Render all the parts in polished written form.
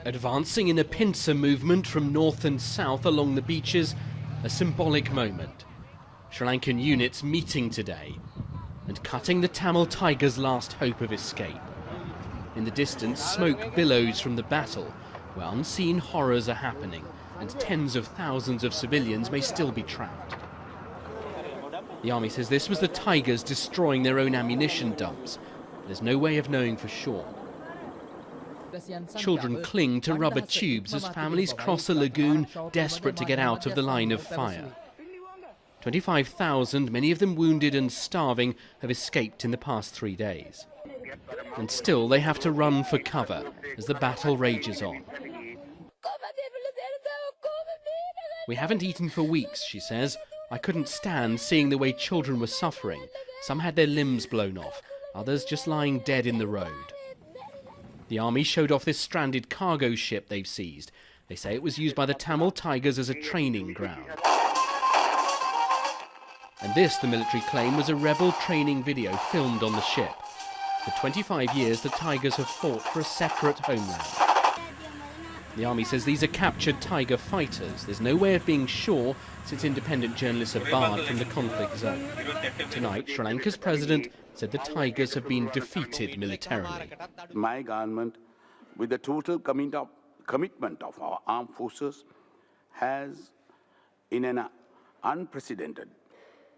Advancing in a pincer movement from north and south along the beaches, a symbolic moment. Sri Lankan units meeting today and cutting the Tamil tiger's last hope of escape. In the distance, smoke billows from the battle, where unseen horrors are happening and tens of thousands of civilians may still be trapped. The army says this was the tigers destroying their own ammunition dumps. There's no way of knowing for sure. Children cling to rubber tubes as families cross a lagoon, desperate to get out of the line of fire. 25,000, many of them wounded and starving, have escaped in the past 3 days. And still they have to run for cover as the battle rages on. We haven't eaten for weeks, she says. I couldn't stand seeing the way children were suffering. Some had their limbs blown off, others just lying dead in the road. The army showed off this stranded cargo ship they've seized. They say it was used by the Tamil tigers as a training ground. And this, the military claim, was a rebel training video filmed on the ship. For 25 years, the tigers have fought for a separate homeland. The army says these are captured tiger fighters. There's no way of being sure since independent journalists are barred from the conflict zone. Tonight, Sri Lanka's president said the tigers have been defeated militarily. My government, with the total commitment of our armed forces, has, in an unprecedented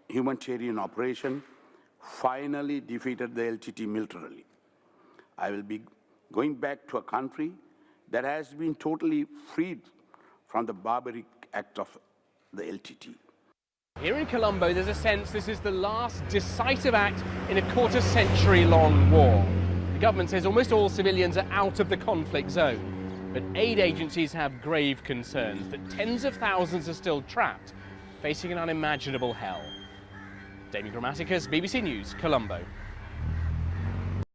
humanitarian operation, finally defeated the LTT militarily. I will be going back to a country that has been totally freed from the barbaric act of the LTT. Here in Colombo, there's a sense this is the last decisive act in a quarter-century-long war. The government says almost all civilians are out of the conflict zone, but aid agencies have grave concerns that tens of thousands are still trapped, facing an unimaginable hell. Damien Grammaticus, BBC News, Colombo.